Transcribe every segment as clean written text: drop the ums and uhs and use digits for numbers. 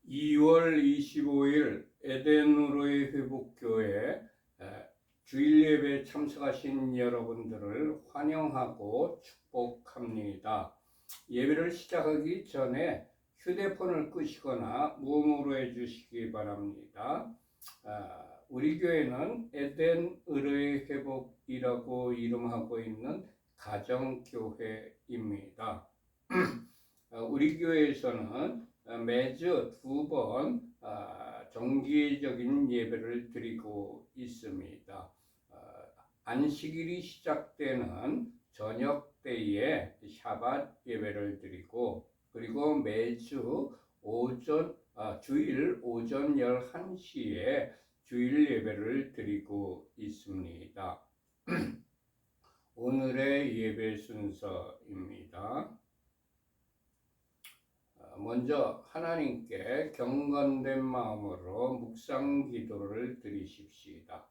2월 25일 에덴으로의 회복교회 주일 예배에 참석하신 여러분들을 환영하고 축복합니다. 예배를 시작하기 전에 휴대폰을 끄시거나 무음으로 해주시기 바랍니다. 우리 교회는 에덴 의로의 회복이라고 이름하고 있는 가정교회입니다. 우리 교회에서는 매주 2번 정기적인 예배를 드리고 있습니다. 안식일이 시작되는 저녁 때에 샤밧 예배를 드리고, 그리고 매주 주일 오전 11시에 주일 예배를 드리고 있습니다. 오늘의 예배 순서입니다. 먼저 하나님께 경건된 마음으로 묵상 기도를 드리십시다.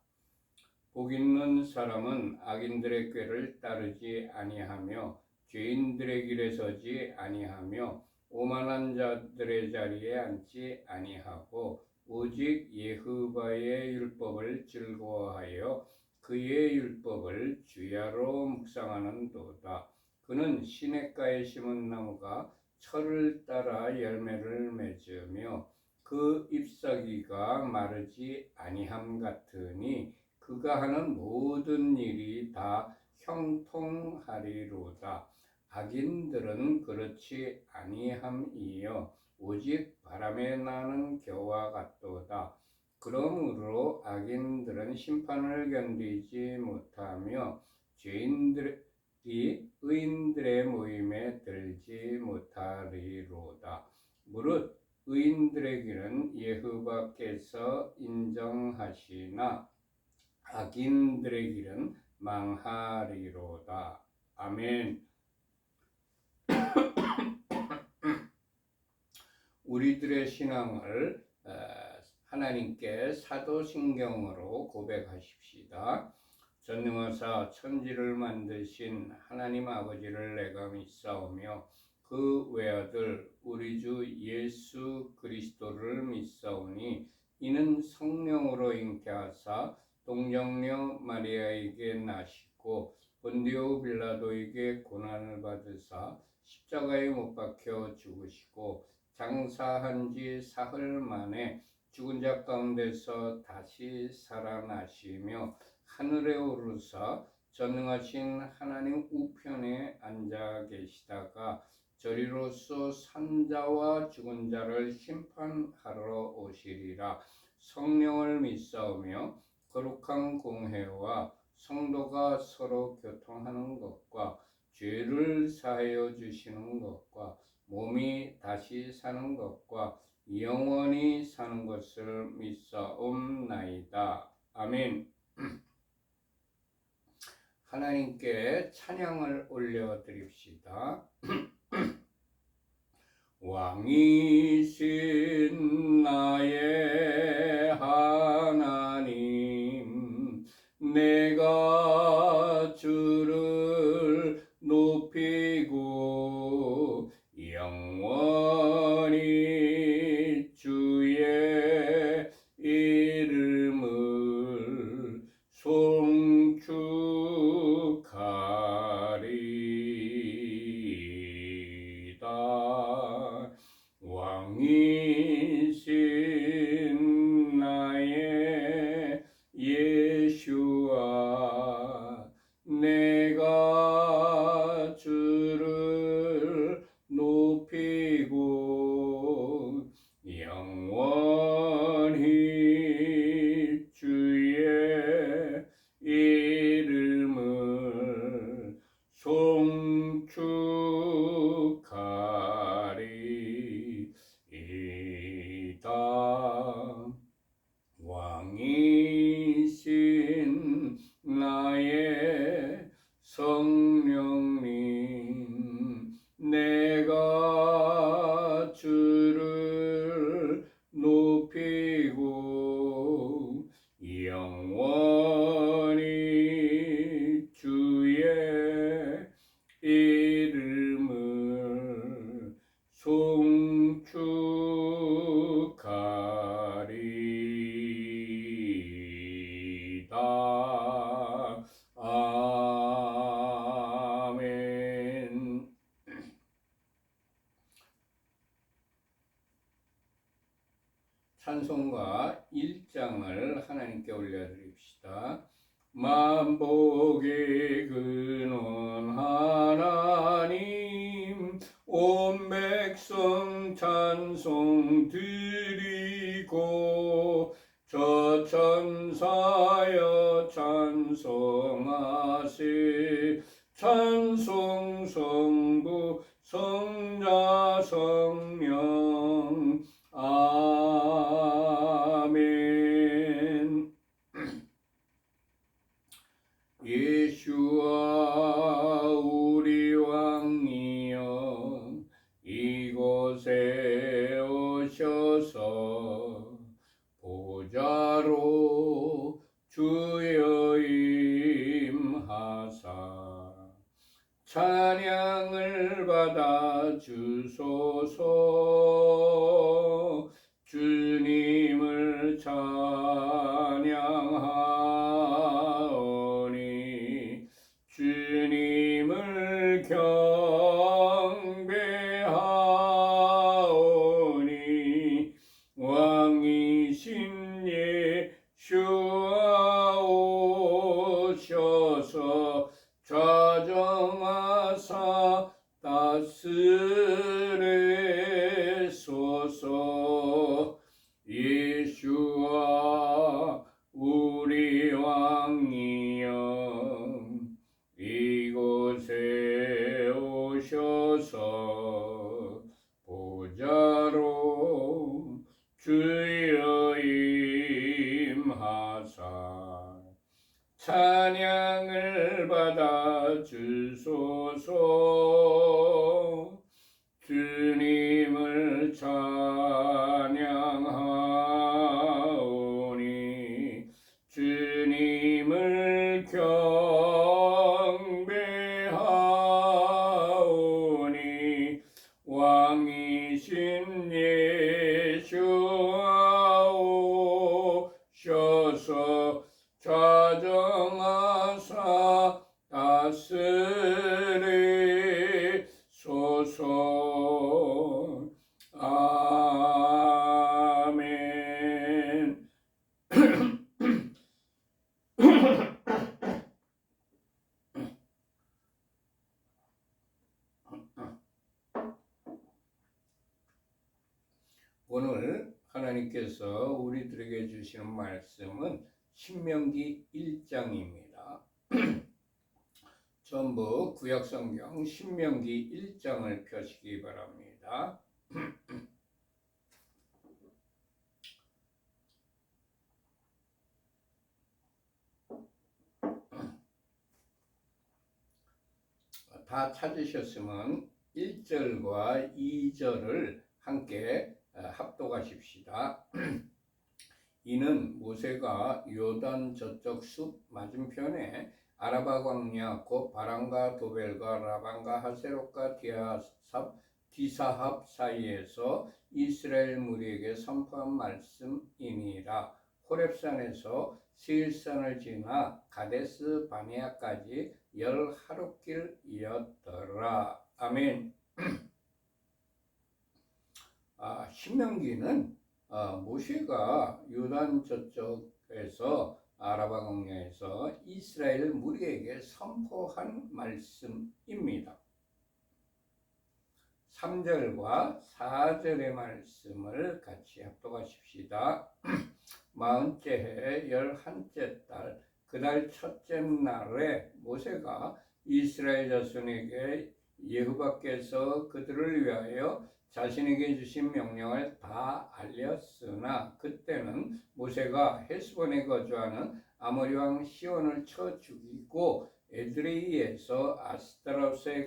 복 있는 사람은 악인들의 꾀를 따르지 아니하며 죄인들의 길에 서지 아니하며 오만한 자들의 자리에 앉지 아니하고 오직 여호와의 율법을 즐거워하여 그의 율법을 주야로 묵상하는도다. 그는 시냇가에 심은 나무가 철을 따라 열매를 맺으며 그 잎사귀가 마르지 아니함 같으니 그가 하는 모든 일이 다 형통하리로다. 악인들은 그렇지 아니함이요 오직 바람에 나는 겨와 같도다. 그러므로 악인들은 심판을 견디지 못하며 죄인들이 의인들의 모임에 들지 못하리로다. 무릇 의인들의 길은 여호와께서 인정하시나 악인들의 길은 망하리로다. 아멘. 우리들의 신앙을 하나님께 사도신경으로 고백하십시다. 전능하사 천지를 만드신 하나님 아버지를 내가 믿사오며 그 외아들 우리 주 예수 그리스도를 믿사오니 이는 성령으로 잉태하사 동정녀 마리아에게 나시고 본디오 빌라도에게 고난을 받으사 십자가에 못 박혀 죽으시고 장사한 지 사흘 만에 죽은 자 가운데서 다시 살아나시며 하늘에 오르사 전능하신 하나님 우편에 앉아 계시다가 저리로서 산자와 죽은 자를 심판하러 오시리라. 성령을 믿사오며 거룩한 공회와 성도가 서로 교통하는 것과 죄를 사하여 주시는 것과 몸이 다시 사는 것과 영원히 사는 것을 믿사옵나이다. 아멘. 하나님께 찬양을 올려드립시다. 왕이신 나의 하나님, 내가 주를 높이고 영원히 주의 이름을 송축하리이다. 왕이신 나의 예수와 내가 주를 높이고 영원히 주의 이름을 송축하리이다. 왕이신 나의 성령님, 내가 주를 높이고 영원히 주의 이름을 송축 올려드립시다. 만복의 근원 하나님, 온 백성 찬송 드리고 저 천사여 찬송하세. 찬송 성부 성자 성령 아멘. 예수와 우리 왕이여 이곳에 오셔서 보좌로 주여 임하사 찬양을 받아 주소서. 주님을 찬양하오니 주님을 경배하오니 왕이신 예수와 오셔서 좌정하사 다스리소서. 예수와 우리 왕이여 이곳에 오셔서 보좌로 주여 임하사 찬양을 받아 주소서. 주님을 찬양하오니 주님을 경배하오니 왕이신 예수와 오셔서 좌정하사 다스리소서. 아멘. 오늘 하나님께서 우리들에게 주시는 말씀은 신명기 1장입니다. 전부 구약성경 신명기 1장을 펴시기 바랍니다. 다 찾으셨으면 1절과 2절을 함께 합독하십시다. 이는 모세가 요단 저쪽 숲 맞은편에 아라바 광야 곧 바람과 도벨과 라반과 하세롯과 디사합 사이에서 이스라엘 무리에게 선포한 말씀이니라. 호렙산에서 세일산을 지나 가데스 바네아까지 10하룻길이었더라. 아멘. 신명기는 모세가 요단 저쪽에서 아라바 광야에서 이스라엘 무리에게 선포한 말씀입니다. 3절과 4절의 말씀을 같이 합독하십시다. 40째 해 11째 달 그달 첫째 날에 모세가 이스라엘 자손에게 여호와께서 그들을 위하여 자신에게 주신 명령을 다 알렸으나 그때는 모세가 헤스본에 거주하는 아모리 왕 시온을 쳐 죽이고 에드레이에서 아스타로스에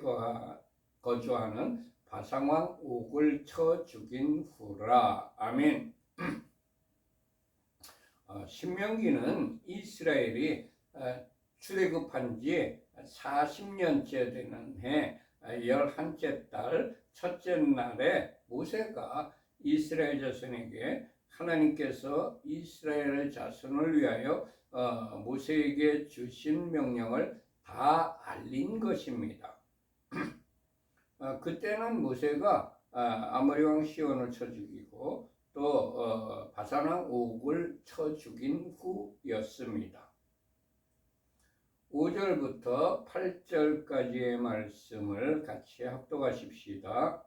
거주하는 바산 왕 옥을 쳐 죽인 후라. 아멘. 신명기는 이스라엘이 출애굽한 지 40년째 되는 해 11째 달 첫째 날에 모세가 이스라엘 자손에게 하나님께서 이스라엘 자손을 위하여 모세에게 주신 명령을 다 알린 것입니다. 그때는 모세가 아모리 왕 시온을 쳐 죽이고 또 바산왕 옥을 쳐 죽인 후였습니다. 5절부터 8절까지의 말씀을 같이 합독하십시다.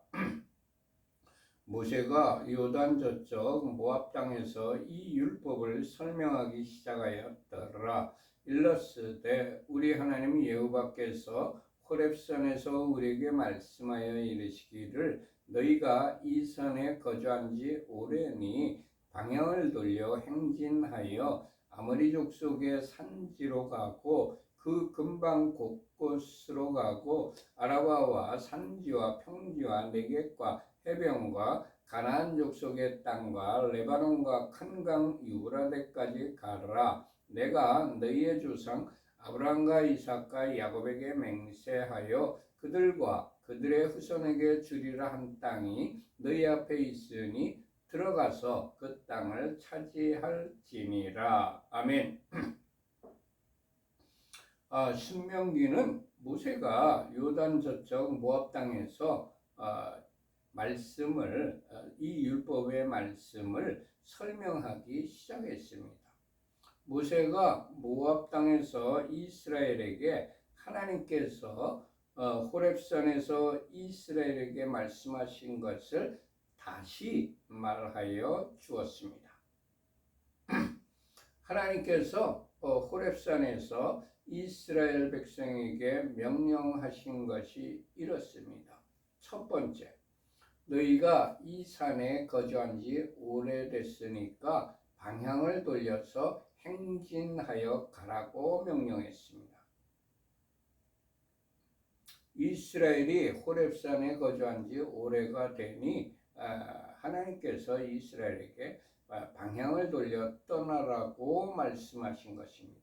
모세가 요단 저쪽 모압 땅에서 이 율법을 설명하기 시작하였더라. 일러스되 우리 하나님 여호와께서 호렙산에서 우리에게 말씀하여 이르시기를 너희가 이 산에 거주한 지 오래니 방향을 돌려 행진하여 아모리 족속의 산지로 가고 그 근방 곳곳으로 가고 아라바와 산지와 평지와 네겝과 해변과 가나안 족속의 땅과 레바논과 큰 강 유브라데까지 가라. 내가 너희의 조상 아브라함과 이삭과 야곱에게 맹세하여 그들과 그들의 후손에게 주리라 한 땅이 너희 앞에 있으니 들어가서 그 땅을 차지할지니라. 아멘. 신명기는 모세가 요단 저쪽 모압 땅에서 이 율법의 말씀을 설명하기 시작했습니다. 모세가 모압 땅에서 이스라엘에게 하나님께서 호렙산에서 이스라엘에게 말씀하신 것을 다시 말하여 주었습니다. 하나님께서 호렙산에서 이스라엘 백성에게 명령하신 것이 이렇습니다. 첫 번째, 너희가 이 산에 거주한 지 오래됐으니까 방향을 돌려서 행진하여 가라고 명령했습니다. 이스라엘이 호렙산에 거주한 지 오래가 되니 하나님께서 이스라엘에게 방향을 돌려 떠나라고 말씀하신 것입니다.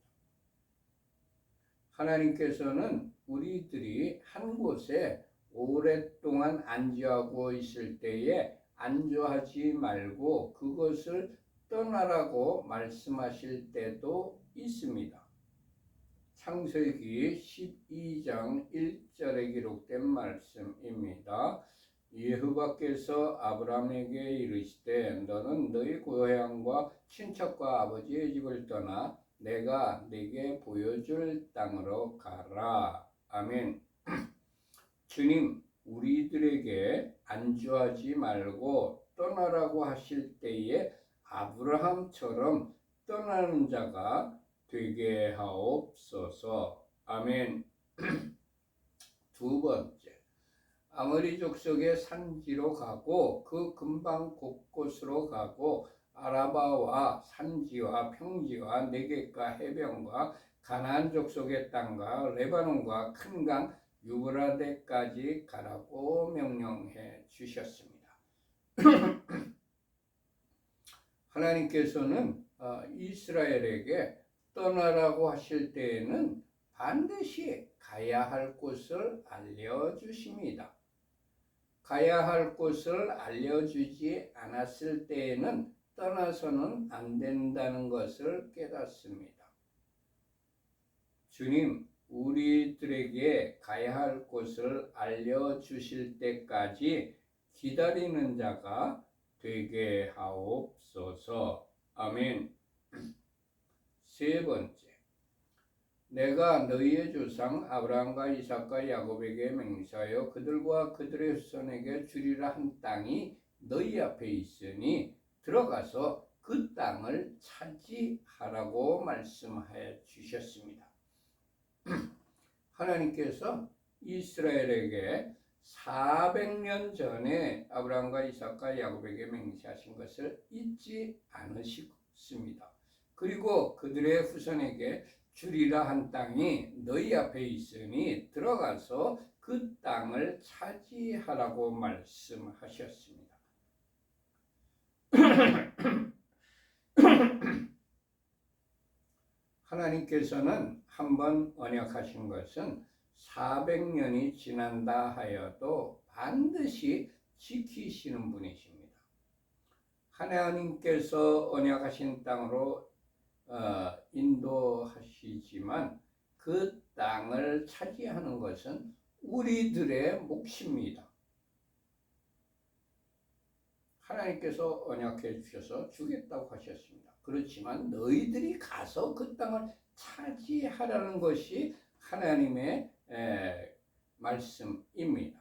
하나님께서는 우리들이 한 곳에 오랫동안 안주하고 있을 때에 안주하지 말고 그것을 떠나라고 말씀하실 때도 있습니다. 창세기 12장 1절에 기록된 말씀입니다. 여호와께서 아브라함에게 이르시되 너는 너희 고향과 친척과 아버지의 집을 떠나 내가 네게 보여줄 땅으로 가라. 아멘. 주님, 우리들에게 안주하지 말고 떠나라고 하실 때에 아브라함처럼 떠나는 자가 되게 하옵소서. 아멘. 두 번째, 아모리 족속의 산지로 가고 그 근방 곳곳으로 가고 아라바와 산지와 평지와 네겝과 해변과 가나안 족속의 땅과 레바논과 큰 강 유브라데까지 가라고 명령해 주셨습니다. 하나님께서는 이스라엘에게 떠나라고 하실 때에는 반드시 가야 할 곳을 알려주십니다. 가야 할 곳을 알려주지 않았을 때에는 떠나서는 안 된다는 것을 깨닫습니다. 주님, 우리들에게 가야 할 곳을 알려주실 때까지 기다리는 자가 되게 하옵소서. 아멘. 세 번째, 내가 너희의 조상 아브라함과 이삭과 야곱에게 맹세하여 그들과 그들의 후손에게 주리라 한 땅이 너희 앞에 있으니 들어가서 그 땅을 차지하라고 말씀하여 주셨습니다. 하나님께서 이스라엘에게 400년 전에 아브라함과 이삭과 야곱에게 맹세하신 것을 잊지 않으셨습니다. 그리고 그들의 후손에게 주리라 한 땅이 너희 앞에 있으니 들어가서 그 땅을 차지하라고 말씀하셨습니다. 하나님께서는 한번 언약하신 것은 400년이 지난다 하여도 반드시 지키시는 분이십니다. 하나님께서 언약하신 땅으로 인도하시지만 그 땅을 차지하는 것은 우리들의 몫입니다. 하나님께서 언약해 주셔서 주겠다고 하셨습니다. 그렇지만 너희들이 가서 그 땅을 차지하라는 것이 하나님의 말씀입니다.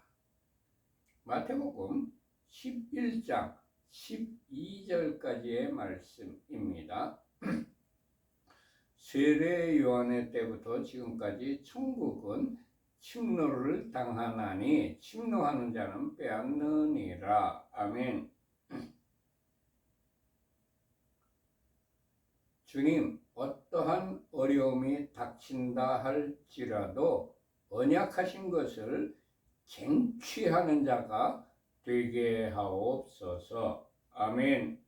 마태복음 11장 12절까지의 말씀입니다. 세례 요한의 때부터 지금까지 천국은 침노를 당하나니 침노하는 자는 빼앗느니라. 아멘. 주님, 어떠한 어려움이 닥친다 할지라도 언약하신 것을 쟁취하는 자가 되게 하옵소서. 아멘.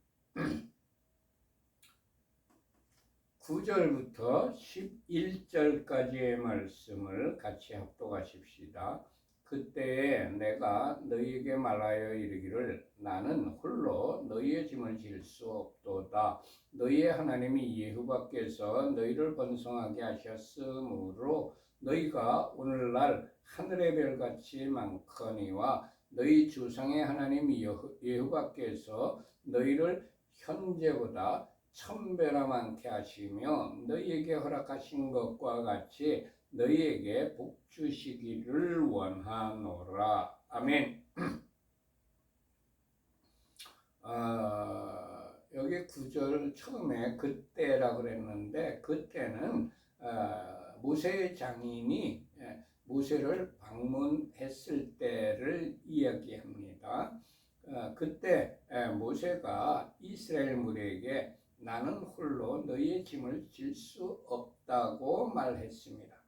9절부터 11절까지의 말씀을 같이 합독하십시다. 그때에 내가 너희에게 말하여 이르기를 나는 홀로 너희의 짐을 질 수 없도다. 너희의 하나님이 여호와께서 너희를 번성하게 하셨으므로 너희가 오늘날 하늘의 별같이 많거니와 너희 조상의 하나님 여호와께서 너희를 현재보다 1000배나 많게 하시며 너희에게 허락하신 것과 같이 너희에게 복 주시기를 원하노라. 아멘. 여기 9절 처음에 그때라 그랬는데 그때는 모세의 장인이 모세를 방문했을 때를 이야기합니다. 그때 모세가 이스라엘 무리에게 나는 홀로 너희의 짐을 질 수 없다고 말했습니다.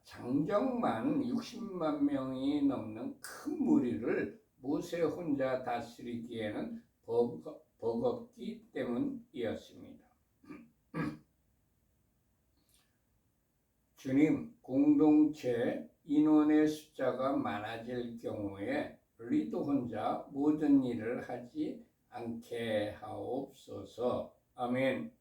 장정만 60만 명이 넘는 큰 무리를 모세 혼자 다스리기에는 버겁기 때문이었습니다. 주님, 공동체 인원의 숫자가 많아질 경우에 리더 혼자 모든 일을 하지 않게 하옵소서. 아멘.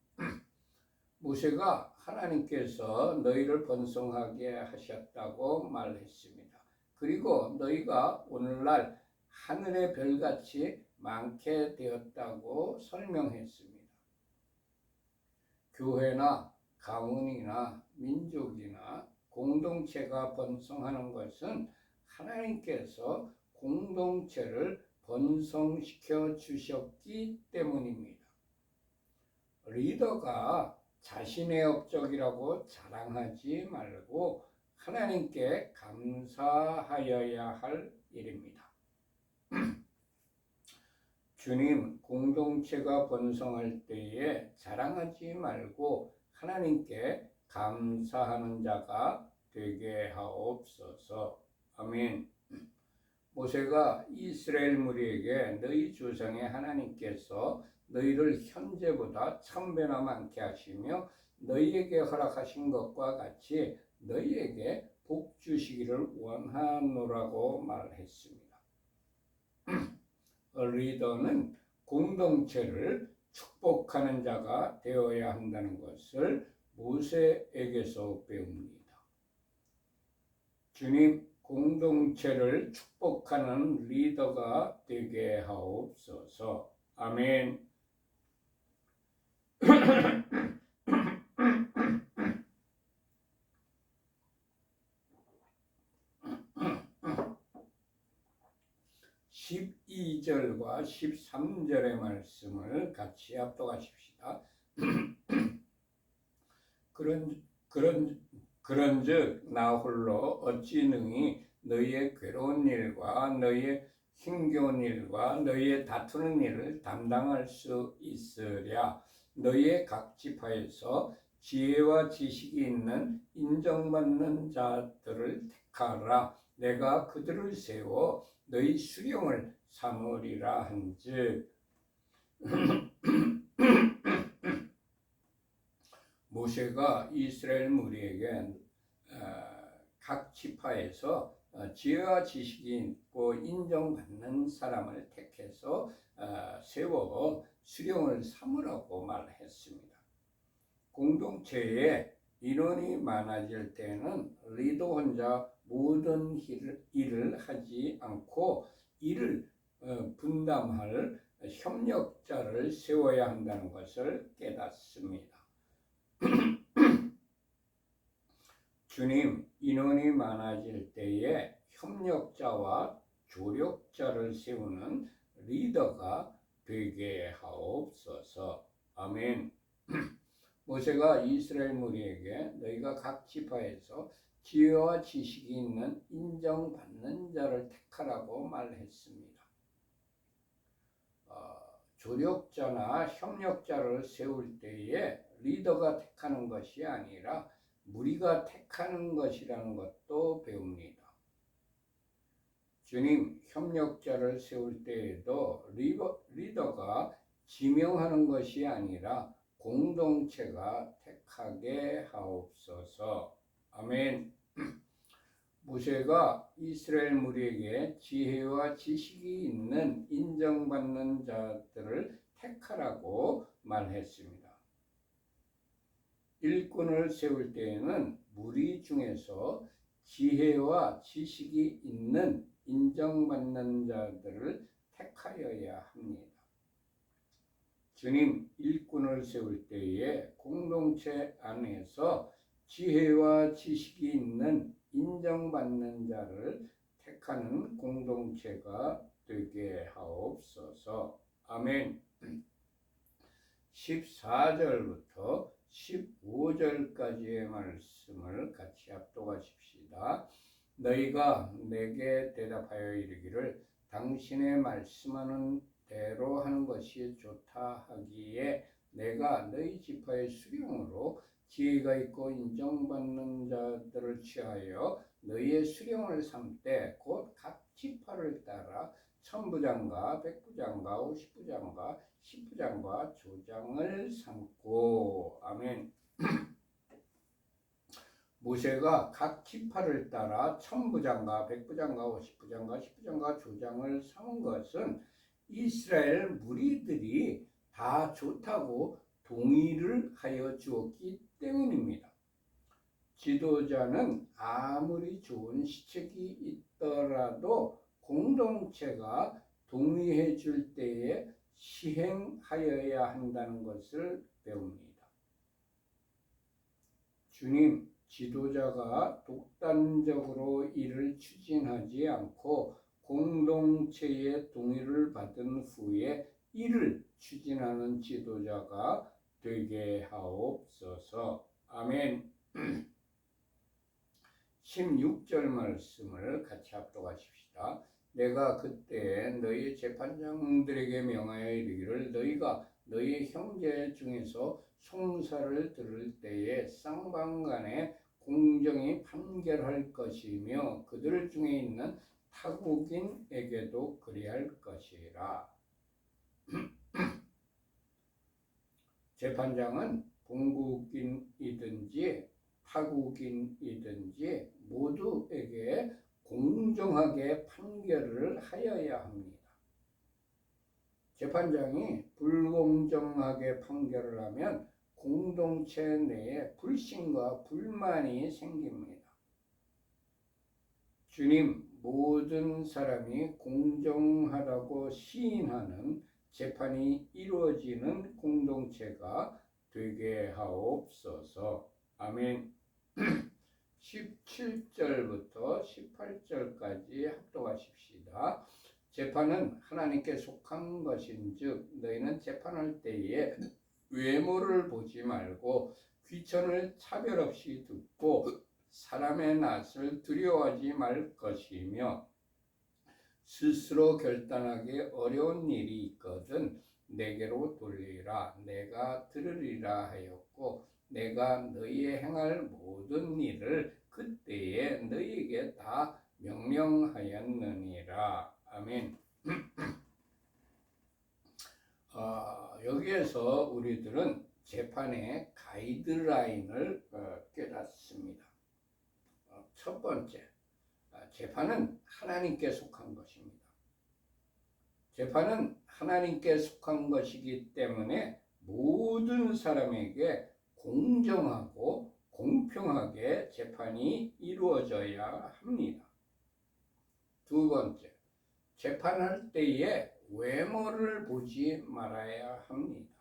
모세가 하나님께서 너희를 번성하게 하셨다고 말했습니다. 그리고 너희가 오늘날 하늘의 별같이 많게 되었다고 설명했습니다. 교회나 가문이나 민족이나 공동체가 번성하는 것은 하나님께서 공동체를 번성시켜 주셨기 때문입니다. 리더가 자신의 업적이라고 자랑하지 말고 하나님께 감사하여야 할 일입니다. 주님, 공동체가 번성할 때에 자랑하지 말고 하나님께 감사하는 자가 되게 하옵소서. 아멘. 모세가 이스라엘 무리에게 너희 조상의 하나님께서 너희를 현재보다 1000배나 많게 하시며 너희에게 허락하신 것과 같이 너희에게 복 주시기를 원하노라고 말했습니다. 리더는 공동체를 축복하는 자가 되어야 한다는 것을 모세에게서 배웁니다. 주님, 공동체를 축복하는 리더가 되게 하옵소서. 아멘. 12절과 13절의 말씀을 같이 합독하십시다. 그런즉 나 홀로 어찌 능히 너희의 괴로운 일과 너희의 힘겨운 일과 너희의 다투는 일을 담당할 수 있으랴. 너희의 각 지파에서 지혜와 지식이 있는 인정받는 자들을 택하라. 내가 그들을 세워 너희 수령을 삼으리라 한즉 모세가 이스라엘 무리에게 각 지파에서 지혜와 지식이 있고 인정받는 사람을 택해서 세워 수령을 삼으라고 말했습니다. 공동체에 인원이 많아질 때는 리더 혼자 모든 일을 하지 않고 일을 분담할 협력자를 세워야 한다는 것을 깨닫습니다. 주님, 인원이 많아질 때에 협력자와 조력자를 세우는 리더가 되게 하옵소서. 아멘. 모세가 이스라엘 무리에게 너희가 각 지파에서 지혜와 지식이 있는 인정받는 자를 택하라고 말했습니다. 조력자나 협력자를 세울 때에 리더가 택하는 것이 아니라 무리가 택하는 것이라는 것도 배웁니다. 주님, 협력자를 세울 때에도 리더가 지명하는 것이 아니라 공동체가 택하게 하옵소서. 아멘. 모세가 이스라엘 무리에게 지혜와 지식이 있는 인정받는 자들을 택하라고 말했습니다. 일꾼을 세울 때에는 무리 중에서 지혜와 지식이 있는 인정받는 자들을 택하여야 합니다. 주님, 일꾼을 세울 때에 공동체 안에서 지혜와 지식이 있는 인정받는 자를 택하는 공동체가 되게 하옵소서. 아멘. 14절부터 15절까지의 말씀을 같이 합독하십시다. 너희가 내게 대답하여 이르기를 당신의 말씀하는 대로 하는 것이 좋다 하기에 내가 너희 지파의 수령으로 지혜가 있고 인정받는 자들을 취하여 너희의 수령을 삼되 곧 각 지파를 따라 천부장과 백부장과 오십부장과 십부장과 조장을 삼고. 아멘. 모세가 각 지파를 따라 천부장과 백부장과 오십부장과 십부장과 조장을 삼은 것은 이스라엘 무리들이 다 좋다고 동의를 하여 주었기 때문입니다. 지도자는 아무리 좋은 시책이 있더라도 공동체가 동의해 줄 때에 시행하여야 한다는 것을 배웁니다. 주님, 지도자가 독단적으로 일을 추진하지 않고 공동체의 동의를 받은 후에 일을 추진하는 지도자가 되게 하옵소서. 아멘. 16절 말씀을 같이 합독하십시다. 내가 그때 너희 재판장들에게 명하여 이르기를 너희가 너희 형제 중에서 송사를 들을 때에 쌍방간에 공정히 판결할 것이며 그들 중에 있는 타국인에게도 그리할 것이라. 재판장은 본국인이든지 타국인이든지 모두에게 공정하게 판결을 하여야 합니다. 재판장이 불공정하게 판결을 하면 공동체 내에 불신과 불만이 생깁니다. 주님, 모든 사람이 공정하다고 시인하는 재판이 이루어지는 공동체가 되게 하옵소서. 아멘. 17절부터 18절까지 합독하십시다. 재판은 하나님께 속한 것인즉 너희는 재판할 때에 외모를 보지 말고 귀천을 차별 없이 듣고 사람의 낯을 두려워하지 말 것이며 스스로 결단하기 어려운 일이 있거든 내게로 돌리라. 내가 들으리라 하였고 내가 너희의 행할 모든 일을 그때에 너희에게 다 명령하였느니라. 아멘. 여기에서 우리들은 재판의 가이드라인을 깨닫습니다. 첫 번째, 재판은 하나님께 속한 것입니다. 재판은 하나님께 속한 것이기 때문에 모든 사람에게 공정하고 공평하게 재판이 이루어져야 합니다. 두 번째, 재판할 때에 외모를 보지 말아야 합니다.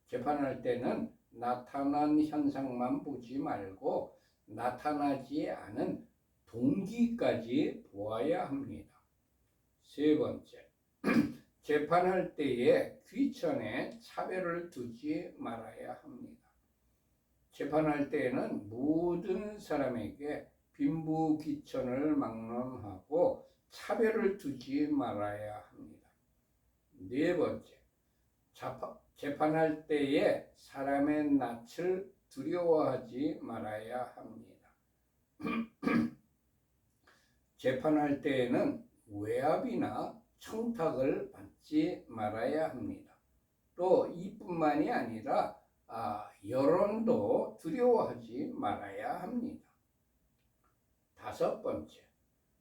재판할 때는 나타난 현상만 보지 말고 나타나지 않은 동기까지 보아야 합니다. 세 번째, 재판할 때에 귀천에 차별을 두지 말아야 합니다. 재판할 때에는 모든 사람에게 빈부귀천을 막론하고 차별을 두지 말아야 합니다. 네 번째, 재판할 때에 사람의 낯을 두려워하지 말아야 합니다. 재판할 때에는 외압이나 청탁을 받지 말아야 합니다. 또 이뿐만이 아니라 여론도 두려워하지 말아야 합니다. 다섯 번째,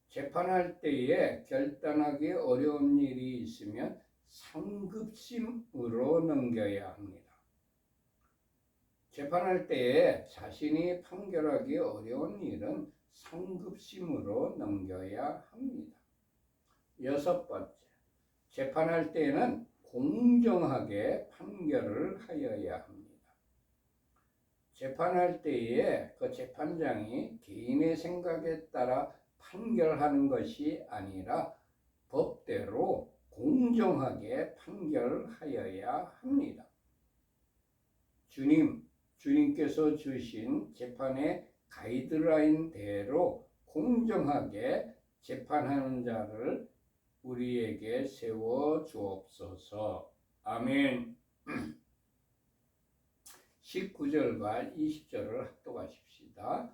재판할 때에 결단하기 어려운 일이 있으면 상급심으로 넘겨야 합니다. 재판할 때에 자신이 판결하기 어려운 일은 상급심으로 넘겨야 합니다. 여섯 번째, 재판할 때에는 공정하게 판결을 하여야 합니다. 재판할 때에 그 재판장이 개인의 생각에 따라 판결하는 것이 아니라 법대로 공정하게 판결하여야 합니다. 주님께서 주신 재판의 가이드라인대로 공정하게 재판하는 자를 우리에게 세워 주옵소서. 아멘. 19절과 20절을 합독하십시다.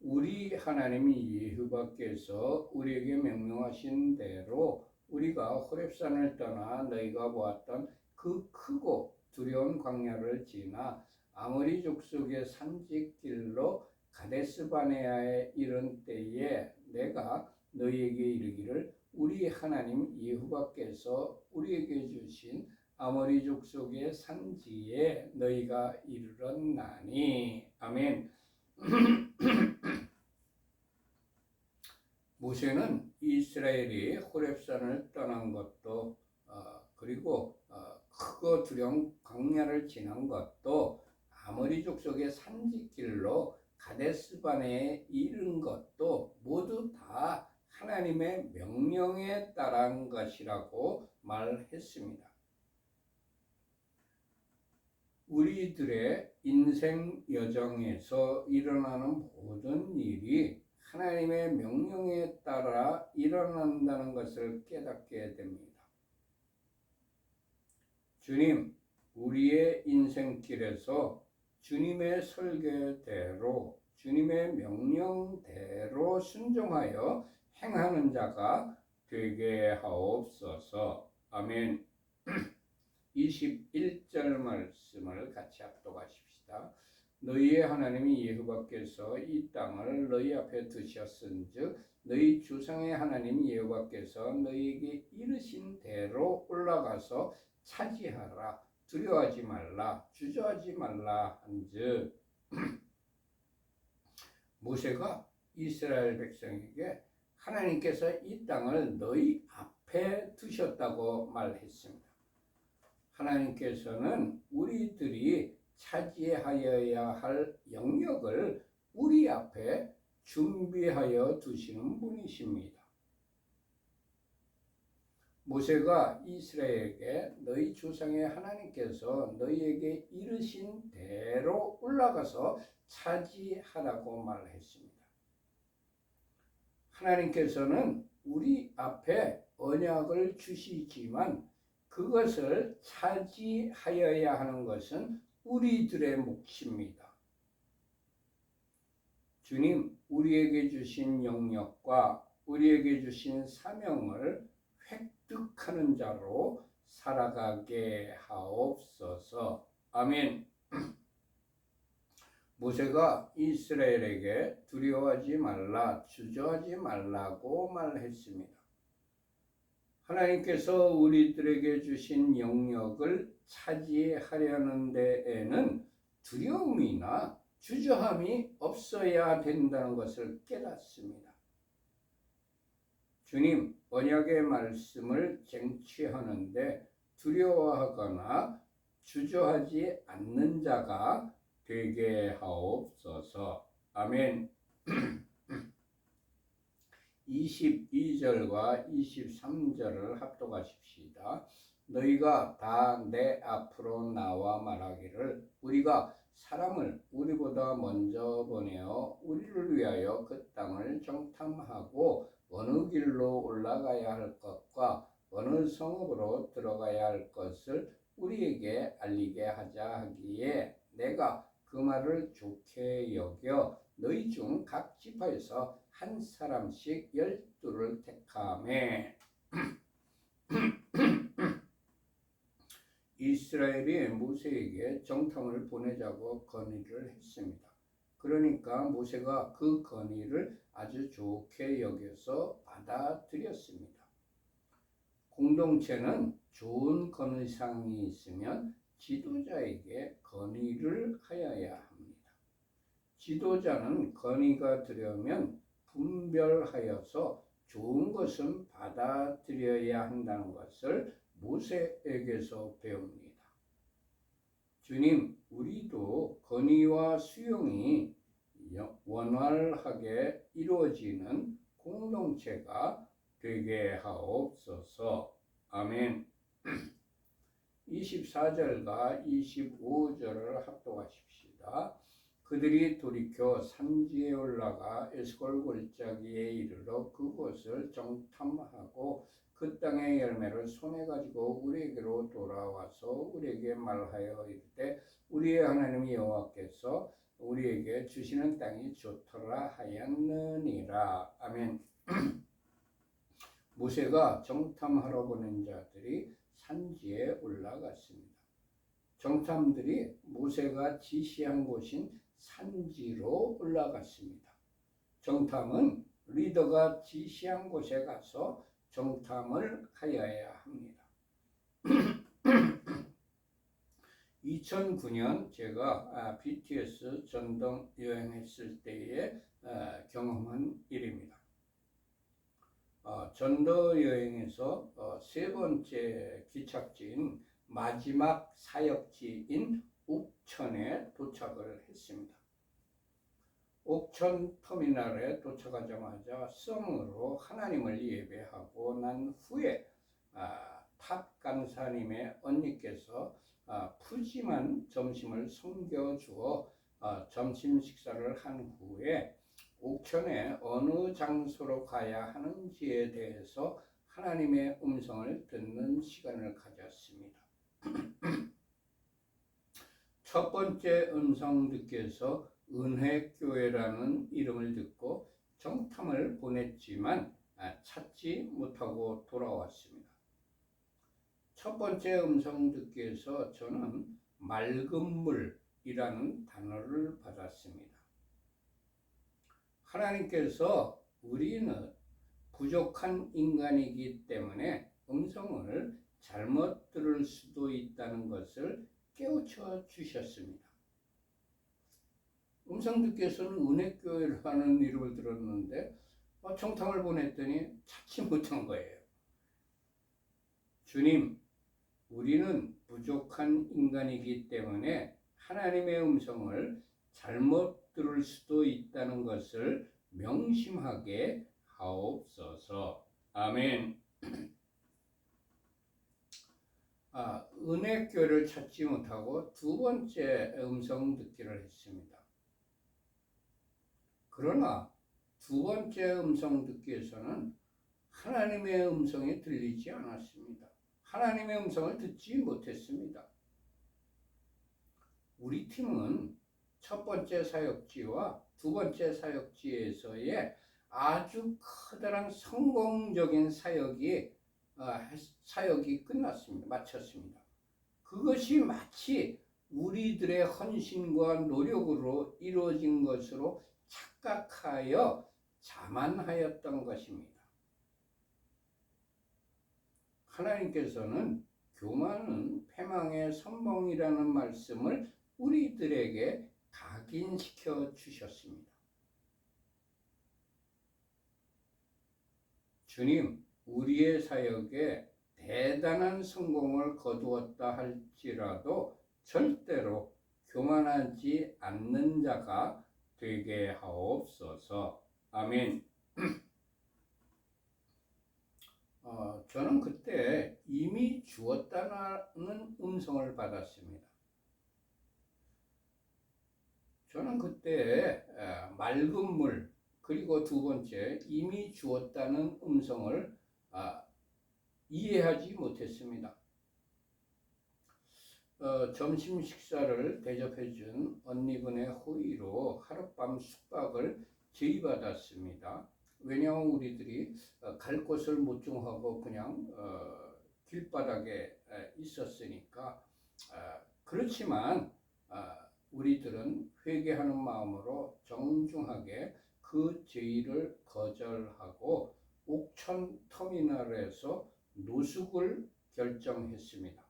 우리 하나님 여호와께서 우리에게 명령하신 대로 우리가 호렙산을 떠나 너희가 보았던 그 크고 두려운 광야를 지나 아모리 족속의 산지길로 가데스바네아에 이른 때에 내가 너희에게 이르기를 우리 하나님 여호와께서 우리에게 주신 아모리 족속의 산지에 너희가 이르렀나니. 아멘. 모세는 이스라엘이 호렙산을 떠난 것도 그리고 크고 두려운 광야를 지난 것도 아모리 족속의 산지길로 가데스바네에 이른 것도 모두 다 하나님의 명령에 따른 것이라고 말했습니다. 우리들의 인생 여정에서 일어나는 모든 일이 하나님의 명령에 따라 일어난다는 것을 깨닫게 됩니다. 주님, 우리의 인생길에서 주님의 설계대로 주님의 명령대로 순종하여 행하는 자가 되게 하옵소서. 아멘. 21절 말씀을 같이 합독하십시다. 너희의 하나님이 여호와께서 이 땅을 너희 앞에 두셨은즉 너희 조상의 하나님 여호와께서 너희에게 이르신 대로 올라가서 차지하라. 두려워하지 말라. 주저하지 말라 한즉 모세가 이스라엘 백성에게 하나님께서 이 땅을 너희 앞에 두셨다고 말했습니다. 하나님께서는 우리들이 차지하여야 할 영역을 우리 앞에 준비하여 두시는 분이십니다. 모세가 이스라엘에게 너희 조상의 하나님께서 너희에게 이르신 대로 올라가서 차지하라고 말했습니다. 하나님께서는 우리 앞에 언약을 주시지만 그것을 차지하여야 하는 것은 우리들의 몫입니다. 주님, 우리에게 주신 영역과 우리에게 주신 사명을 획득하는 자로 살아가게 하옵소서. 아멘. 모세가 이스라엘에게 두려워하지 말라, 주저하지 말라고 말했습니다. 하나님께서 우리들에게 주신 영역을 차지하려는 데에는 두려움이나 주저함이 없어야 된다는 것을 깨닫습니다. 주님, 언약의 말씀을 쟁취하는데 두려워하거나 주저하지 않는 자가 되게 하옵소서. 아멘. 22절과 23절을 합독하십시다. 너희가 다 내 앞으로 나와 말하기를 우리가 사람을 우리보다 먼저 보내어 우리를 위하여 그 땅을 정탐하고 어느 길로 올라가야 할 것과 어느 성읍으로 들어가야 할 것을 우리에게 알리게 하자 하기에 내가 그 말을 좋게 여겨 너희 중 각 지파에서 한 사람씩 12를 택하매 이스라엘이 모세에게 정탐을 보내자고 건의를 했습니다. 그러니까 모세가 그 건의를 아주 좋게 여겨서 받아들였습니다. 공동체는 좋은 건의사항이 있으면 지도자에게 건의를 하여야 합니다. 지도자는 건의가 들여오면 분별하여서 좋은 것은 받아들여야 한다는 것을 모세에게서 배웁니다. 주님, 우리도 건의와 수용이 원활하게 이루어지는 공동체가 되게 하옵소서. 아멘. 24절과 25절을 합독하십시다. 그들이 돌이켜 산지에 올라가 에스골 골짜기에 이르러 그곳을 정탐하고 그 땅의 열매를 손에 가지고 우리에게로 돌아와서 우리에게 말하여 이르되 우리의 하나님 여호와께서 우리에게 주시는 땅이 좋더라 하였느니라. 아멘. 모세가 정탐하러 보낸 자들이 산지에 올라갔습니다. 정탐들이 모세가 지시한 곳인 산지로 올라갔습니다. 정탐은 리더가 지시한 곳에 가서 정탐을 하여야 합니다. 2009년 제가 BTS 전동 여행했을 때에 경험한 일입니다. 전도 여행에서 세 번째 기착지인 마지막 사역지인 옥천에 도착을 했습니다. 옥천 터미널에 도착하자마자 성으로 하나님을 예배하고 난 후에 탑 간사님의 언니께서 푸짐한 점심을 섬겨주어 점심 식사를 한 후에 옥천에 어느 장소로 가야 하는지에 대해서 하나님의 음성을 듣는 시간을 가졌습니다. 첫 번째 음성 듣기에서 은혜교회라는 이름을 듣고 정탐을 보냈지만 찾지 못하고 돌아왔습니다. 첫 번째 음성 듣기에서 저는 맑은 물이라는 단어를 받았습니다. 하나님께서 우리는 부족한 인간이기 때문에 음성을 잘못 들을 수도 있다는 것을 깨우쳐 주셨습니다. 음성 듣기에서는 은혜교회라는 이름을 들었는데 정탐을 보냈더니 찾지 못한 거예요. 주님, 우리는 부족한 인간이기 때문에 하나님의 음성을 잘못 들을 수도 있다는 것을 명심하게 하옵소서. 아멘. 은혜교회를 찾지 못하고 두 번째 음성 듣기를 했습니다. 그러나 두 번째 음성 듣기에서는 하나님의 음성이 들리지 않았습니다. 하나님의 음성을 듣지 못했습니다. 우리 팀은 첫 번째 사역지와 두 번째 사역지에서의 아주 커다란 성공적인 사역이 끝났습니다. 마쳤습니다. 그것이 마치 우리들의 헌신과 노력으로 이루어진 것으로 착각하여 자만하였던 것입니다. 하나님께서는 교만은 패망의 선봉이라는 말씀을 우리들에게 각인시켜 주셨습니다. 주님, 우리의 사역에 대단한 성공을 거두었다 할지라도 절대로 교만하지 않는 자가 되게 하옵소서. 아멘. 저는 그때 이미 주었다는 음성을 받았습니다. 저는 그때 맑은 물, 그리고 두 번째 이미 주었다는 음성을 이해하지 못했습니다. 점심 식사를 대접해준 언니분의 호의로 하룻밤 숙박을 제의받았습니다. 왜냐하면 우리들이 갈 곳을 못 정하고 그냥 길바닥에 있었으니까. 그렇지만 우리들은 회개하는 마음으로 정중하게 그 제의를 거절하고 옥천 터미널에서 노숙을 결정했습니다.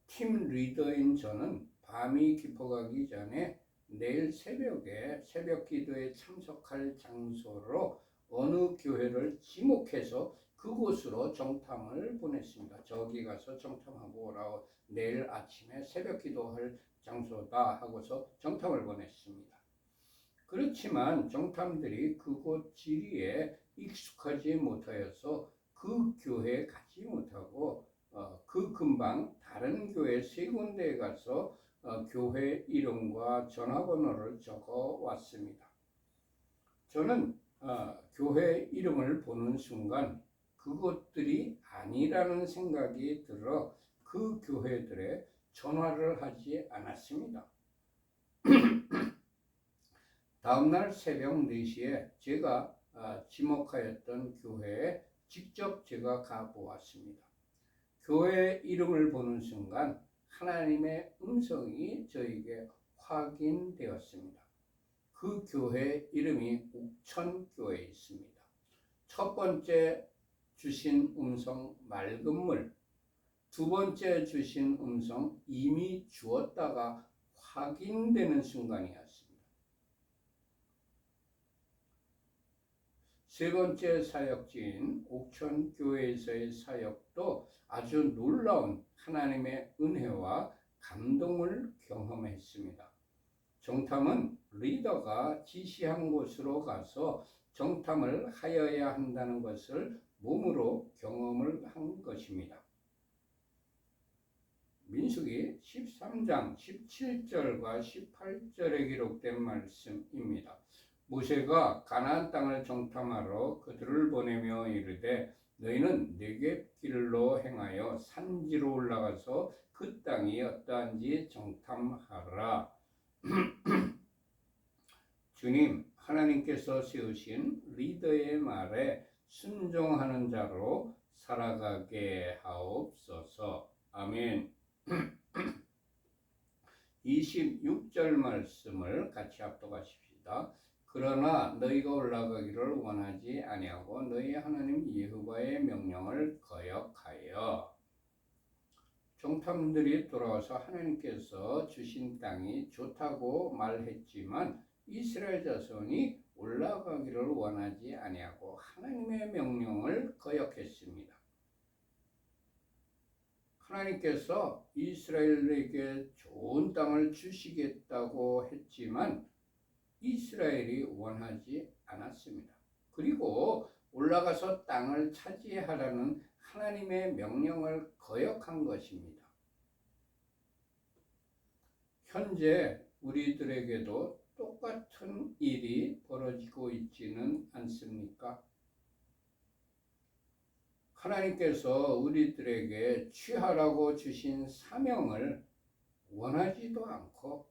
팀 리더인 저는 밤이 깊어가기 전에 내일 새벽에 새벽 기도에 참석할 장소로 어느 교회를 지목해서 그곳으로 정탐을 보냈습니다. 저기 가서 정탐하고 오라고, 내일 아침에 새벽 기도할 장소다 하고서 정탐을 보냈습니다. 그렇지만 정탐들이 그곳 지리에 익숙하지 못하여서 그 교회에 가지 못하고 그 근방 다른 교회 세 군데에 가서 교회 이름과 전화번호를 적어 왔습니다. 저는 교회 이름을 보는 순간 그것들이 아니라는 생각이 들어 그 교회들에 전화를 하지 않았습니다. 다음날 새벽 4시에 제가 지목하였던 교회에 직접 제가 가보았습니다. 교회 이름을 보는 순간 하나님의 음성이 저에게 확인되었습니다. 그 교회 이름이 옥천교회에 있습니다. 첫 번째 주신 음성 맑은 물, 두 번째 주신 음성 이미 주었다가 확인되는 순간이었습니다. 세 번째 사역지인 옥천교회에서의 사역도 아주 놀라운 하나님의 은혜와 감동을 경험했습니다. 정탐은 리더가 지시한 곳으로 가서 정탐을 하여야 한다는 것을 몸으로 경험을 한 것입니다. 민수기 13장 17절과 18절에 기록된 말씀입니다. 모세가 가나안 땅을 정탐하러 그들을 보내며 이르되 너희는 네겝 길로 행하여 산지로 올라가서 그 땅이 어떠한지 정탐하라. 주님 하나님께서 세우신 리더의 말에 순종하는 자로 살아가게 하옵소서. 아멘. 26절 말씀을 같이 합독하십시다. 그러나 너희가 올라가기를 원하지 아니하고 너희 하나님 여호와의 명령을 거역하여. 정탐들이 돌아와서 하나님께서 주신 땅이 좋다고 말했지만 이스라엘 자손이 올라가기를 원하지 아니하고 하나님의 명령을 거역했습니다. 하나님께서 이스라엘에게 좋은 땅을 주시겠다고 했지만 이스라엘이 원하지 않았습니다. 그리고 올라가서 땅을 차지하라는 하나님의 명령을 거역한 것입니다. 현재 우리들에게도 똑같은 일이 벌어지고 있지는 않습니까? 하나님께서 우리들에게 취하라고 주신 사명을 원하지도 않고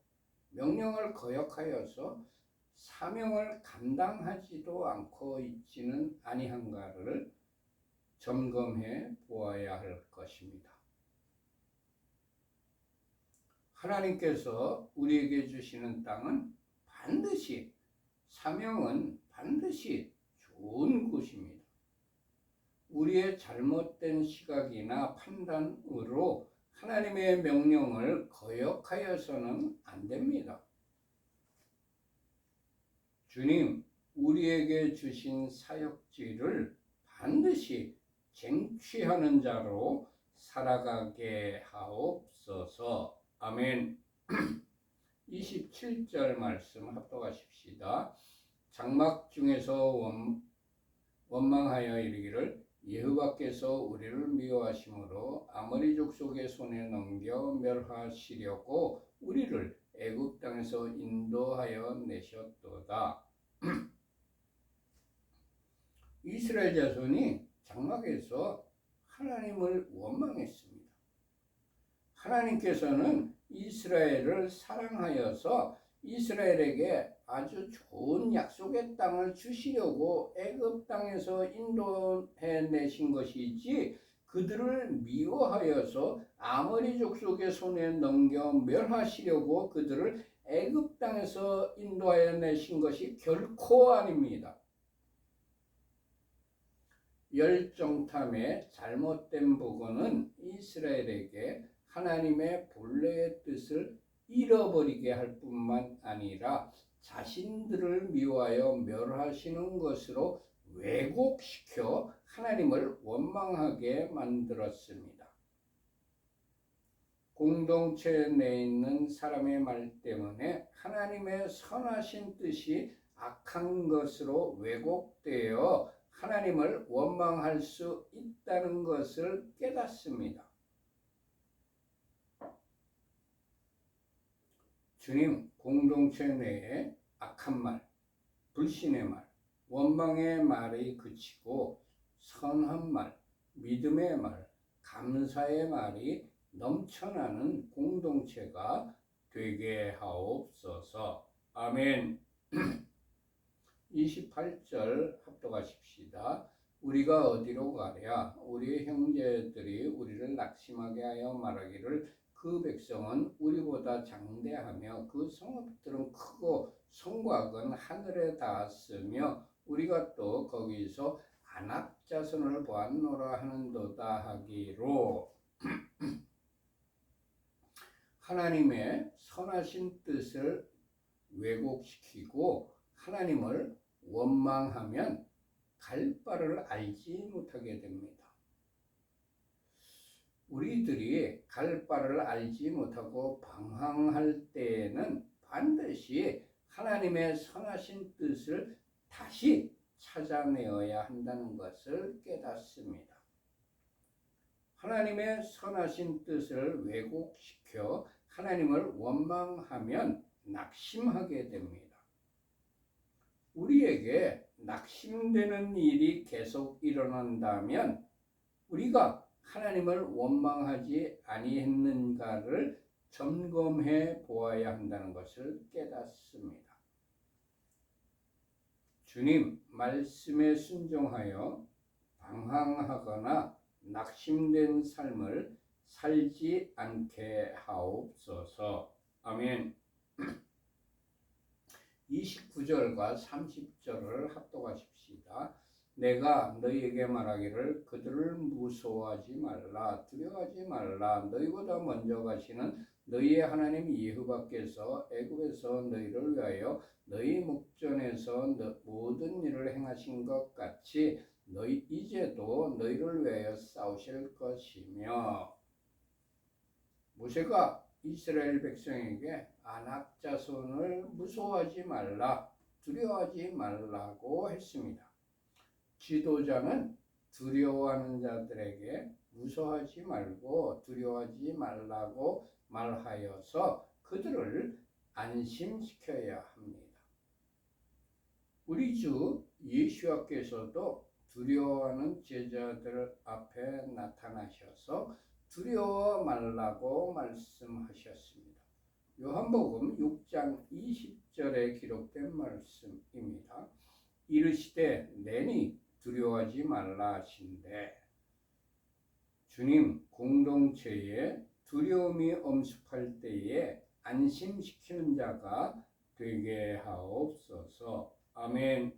명령을 거역하여서 사명을 감당하지도 않고 있지는 아니한가를 점검해 보아야 할 것입니다. 하나님께서 우리에게 주시는 땅은 반드시, 사명은 반드시 좋은 곳입니다. 우리의 잘못된 시각이나 판단으로 하나님의 명령을 거역하여서는 안 됩니다. 주님, 우리에게 주신 사역지를 반드시 쟁취하는 자로 살아가게 하옵소서. 아멘. 27절 말씀 합독하십시다. 장막 중에서 원망하여 이르기를 여호와께서 우리를 미워하심으로 아모리 족속의 손에 넘겨 멸하시려고 우리를 애굽 땅에서 인도하여 내셨도다. 이스라엘 자손이 장막에서 하나님을 원망했습니다. 하나님께서는 이스라엘을 사랑하여서 이스라엘에게 아주 좋은 약속의 땅을 주시려고 애굽 땅에서 인도해 내신 것이지, 그들을 미워하여서 아모리 족속의 손에 넘겨 멸하시려고 그들을 애굽 땅에서 인도하여 내신 것이 결코 아닙니다. 열정탐의 잘못된 보고는 이스라엘에게 하나님의 본래의 뜻을 잃어버리게 할 뿐만 아니라 자신들을 미워하여 멸하시는 것으로 왜곡시켜 하나님을 원망하게 만들었습니다. 공동체 내에 있는 사람의 말 때문에 하나님의 선하신 뜻이 악한 것으로 왜곡되어 하나님을 원망할 수 있다는 것을 깨닫습니다. 주님, 공동체 내에 악한 말, 불신의 말, 원망의 말이 그치고 선한 말, 믿음의 말, 감사의 말이 넘쳐나는 공동체가 되게 하옵소서. 아멘. 28절 합독하십시다. 우리가 어디로 가랴? 우리의 형제들이 우리를 낙심하게 하여 말하기를 그 백성은 우리보다 장대하며 그 성읍들은 크고 성곽은 하늘에 닿았으며 우리가 또 거기서 아낙 자손을 보았노라 하는도다 하기로. 하나님의 선하신 뜻을 왜곡시키고 하나님을 원망하면 갈 바를 알지 못하게 됩니다. 우리들이 갈 바를 알지 못하고 방황할 때에는 반드시 하나님의 선하신 뜻을 다시 찾아내어야 한다는 것을 깨닫습니다. 하나님의 선하신 뜻을 왜곡시켜 하나님을 원망하면 낙심하게 됩니다. 우리에게 낙심되는 일이 계속 일어난다면 우리가 하나님을 원망하지 아니했는가를 점검해 보아야 한다는 것을 깨닫습니다. 주님 말씀에 순종하여 방황하거나 낙심된 삶을 살지 않게 하옵소서. 아멘. 29절과 30절을 합독하십시다. 내가 너희에게 말하기를 그들을 무서워하지 말라, 두려워하지 말라. 너희보다 먼저 가시는 너희의 하나님 여호와께서 애굽에서 너희를 위하여 너희 목전에서 모든 일을 행하신 것 같이 너희 이제도 너희를 위하여 싸우실 것이며. 모세가 이스라엘 백성에게 아낙 자손을 무서워하지 말라, 두려워하지 말라고 했습니다. 지도자는 두려워하는 자들에게 무서워하지 말고 두려워하지 말라고 말하여서 그들을 안심시켜야 합니다. 우리 주 예수께서도 두려워하는 제자들 앞에 나타나셔서 두려워 말라고 말씀하셨습니다. 요한복음 6장 20절에 기록된 말씀입니다. 이르시되 내니 두려워하지 말라 하신대. 주님 공동체에 두려움이 엄습할 때에 안심시키는 자가 되게 하옵소서. 아멘.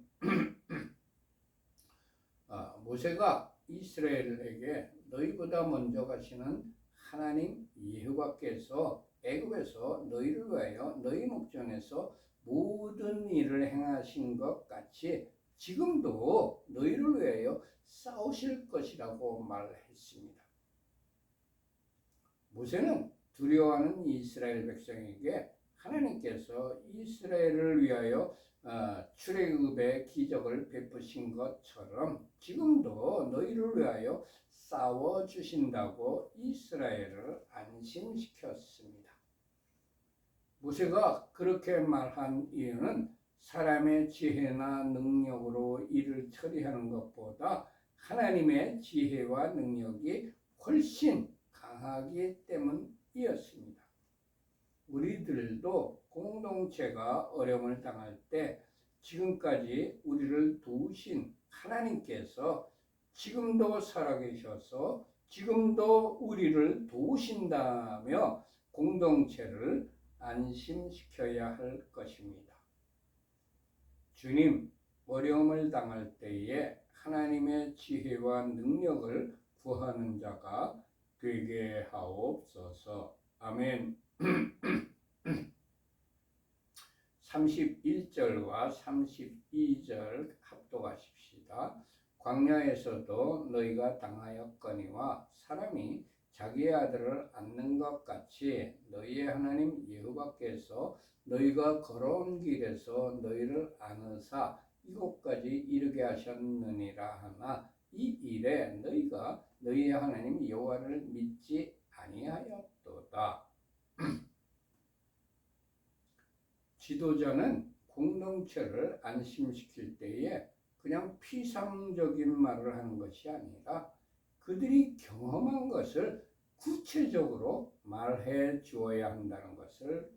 모세가 이스라엘에게 너희보다 먼저 가시는 하나님 여호와께서 애굽에서 너희를 위하여 너희 목전에서 모든 일을 행하신 것 같이 지금도 너희를 위하여 싸우실 것이라고 말했습니다. 모세는 두려워하는 이스라엘 백성에게 하나님께서 이스라엘을 위하여 출애굽의 기적을 베푸신 것처럼 지금도 너희를 위하여 싸워주신다고 이스라엘을 안심시켰습니다. 모세가 그렇게 말한 이유는 사람의 지혜나 능력으로 일을 처리하는 것보다 하나님의 지혜와 능력이 훨씬 강하기 때문이었습니다. 우리들도 공동체가 어려움을 당할 때 지금까지 우리를 도우신 하나님께서 지금도 살아계셔서 지금도 우리를 도우신다며 공동체를 안심시켜야 할 것입니다. 주님, 어려움을 당할 때에 하나님의 지혜와 능력을 구하는 자가 되게 하옵소서. 아멘. 31절과 32절 합독하십시다. 광야에서도 너희가 당하였거니와 사람이 자기의 아들을 안는 것 같이 너희의 하나님 여호와께서 너희가 걸어온 길에서 너희를 안으사 이곳까지 이르게 하셨느니라 하나 이 일에 너희가 너희의 하나님 여호와를 믿지 아니하였도다. 지도자는 공동체를 안심시킬 때에 그냥 피상적인 말을 하는 것이 아니라 그들이 경험한 것을 구체적으로 말해 주어야 한다는 것을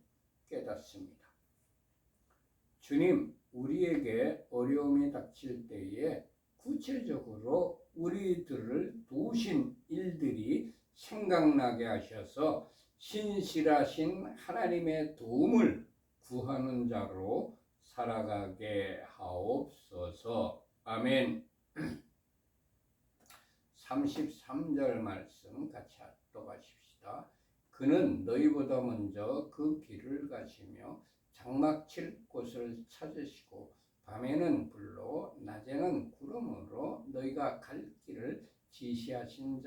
깨닫습니다. 주님, 우리에게 어려움이 닥칠 때에 구체적으로 우리들을 도우신 일들이 생각나게 하셔서 신실하신 하나님의 도움을 구하는 자로 살아가게 하옵소서. 아멘. 33절 말씀 같이 합독하십시다. 그는 너희보다 먼저 그 길을 가시며 장막 칠 곳을 찾으시고 밤에는 불로 낮에는 구름으로 너희가 갈 길을 지시하신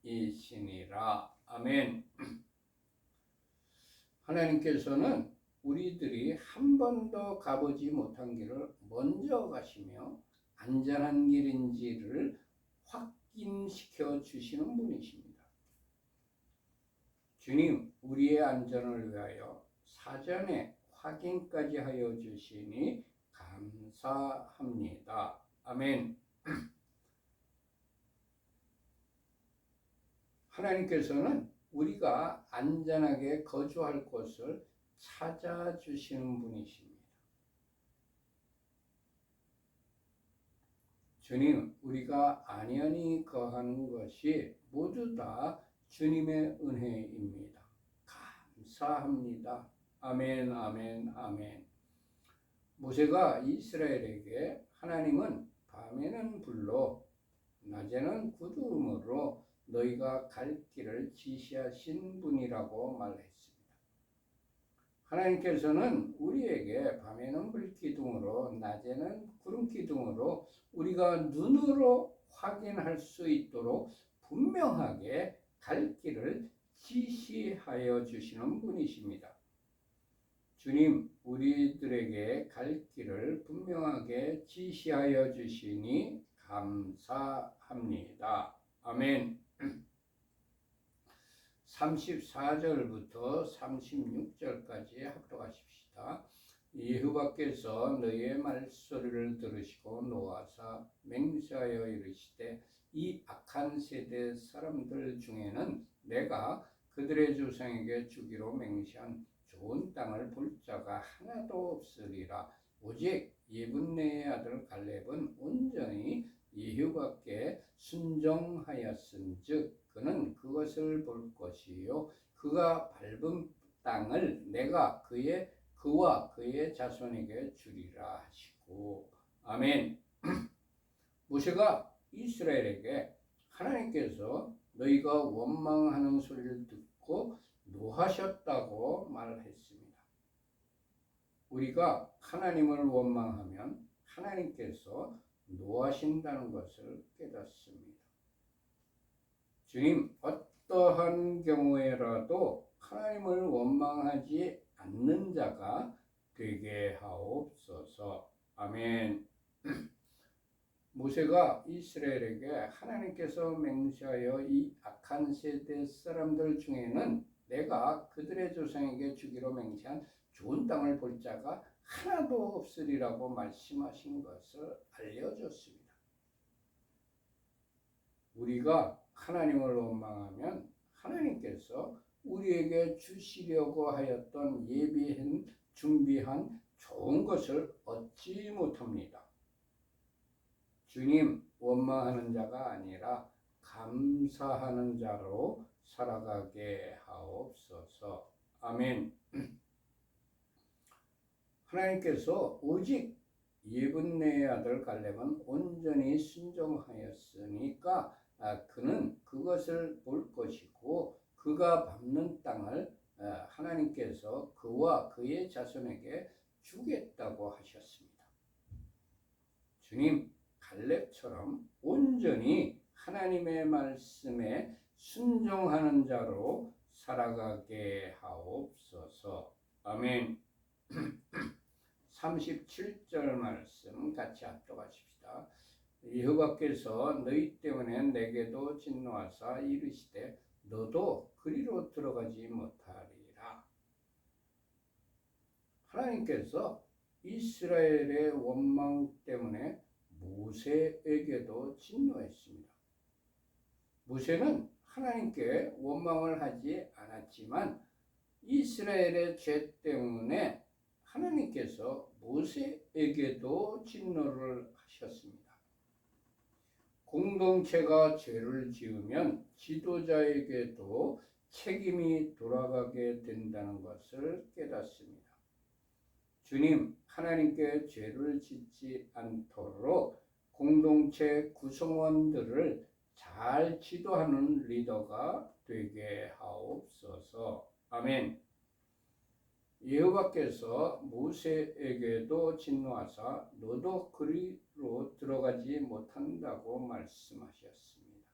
자이시니라. 아멘. 하나님께서는 우리들이 한 번도 가보지 못한 길을 먼저 가시며 안전한 길인지를 확인시켜 주시는 분이십니다. 주님, 우리의 안전을 위하여 사전에 확인까지 하여 주시니 감사합니다. 아멘. 하나님께서는 우리가 안전하게 거주할 곳을 찾아주시는 분이십니다. 주님, 우리가 안연히 거하는 것이 모두 다 주님의 은혜입니다. 감사합니다. 아멘, 아멘, 아멘. 모세가 이스라엘에게 하나님은 밤에는 불로 낮에는 구름으로 너희가 갈 길을 지시하신 분이라고 말했습니다. 하나님께서는 우리에게 밤에는 불기둥으로 낮에는 구름기둥으로 우리가 눈으로 확인할 수 있도록 분명하게 갈 길을 지시하여 주시는 분이십니다. 주님, 우리들에게 갈 길을 분명하게 지시하여 주시니 감사합니다. 아멘. 34절부터 36절까지 합독하십시다. 여호와께서 너희의 말소리를 들으시고 노하사 맹세하여 이르시되 이 악한 세대 사람들 중에는 내가 그들의 조상에게 주기로 맹세한 좋은 땅을 볼 자가 하나도 없으리라. 오직 예분네의 아들 갈렙은 온전히 여호와께 순종하였은즉 그는 그것을 볼 것이요 그가 밟은 땅을 내가 그와 그의 자손에게 주리라 하시고. 아멘. 모세가 이스라엘에게 하나님께서 너희가 원망하는 소리를 듣고 노하셨다고 말했습니다. 우리가 하나님을 원망하면 하나님께서 노하신다는 것을 깨닫습니다. 주님, 어떠한 경우에라도 하나님을 원망하지 않는 자가 되게 하옵소서. 아멘. 모세가 이스라엘에게 하나님께서 맹세하여 이 악한 세대 사람들 중에는 내가 그들의 조상에게 주기로 맹세한 좋은 땅을 볼 자가 하나도 없으리라고 말씀하신 것을 알려줬습니다. 우리가 하나님을 원망하면 하나님께서 우리에게 주시려고 하였던 예비한 준비한 좋은 것을 얻지 못합니다. 주님, 원망하는 자가 아니라 감사하는 자로 살아가게 하옵소서. 아멘. 하나님께서 오직 예분네의 아들 갈렙은 온전히 순종하였으니까 그는 그것을 볼 것이고 그가 밟는 땅을 하나님께서 그와 그의 자손에게 주겠다고 하셨습니다. 주님, 갈렙처럼 온전히 하나님의 말씀에 순종하는 자로 살아가게 하옵소서. 아멘. 37절 말씀 같이 합독하십시다. 여호와께서 너희 때문에 내게도 진노하사 이르시되 너도 그리로 들어가지 못하리라. 하나님께서 이스라엘의 원망 때문에 모세에게도 진노했습니다. 모세는 하나님께 원망을 하지 않았지만 이스라엘의 죄 때문에 하나님께서 모세에게도 진노를 하셨습니다. 공동체가 죄를 지으면 지도자에게도 책임이 돌아가게 된다는 것을 깨닫습니다. 주님, 하나님께 죄를 짓지 않도록 공동체 구성원들을 잘 지도하는 리더가 되게 하옵소서. 아멘. 여호와께서 모세에게도 진노하사 너도 그리로 들어가지 못한다고 말씀하셨습니다.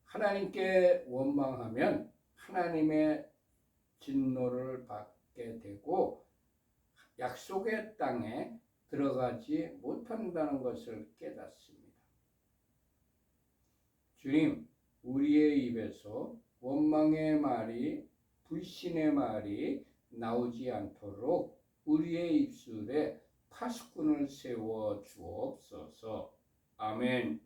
하나님께 원망하면 하나님의 진노를 받게 되고 약속의 땅에 들어가지 못한다는 것을 깨닫습니다. 주님, 우리의 입에서 원망의 말이, 불신의 말이 나오지 않도록 우리의 입술에 파수꾼을 세워 주옵소서. 아멘.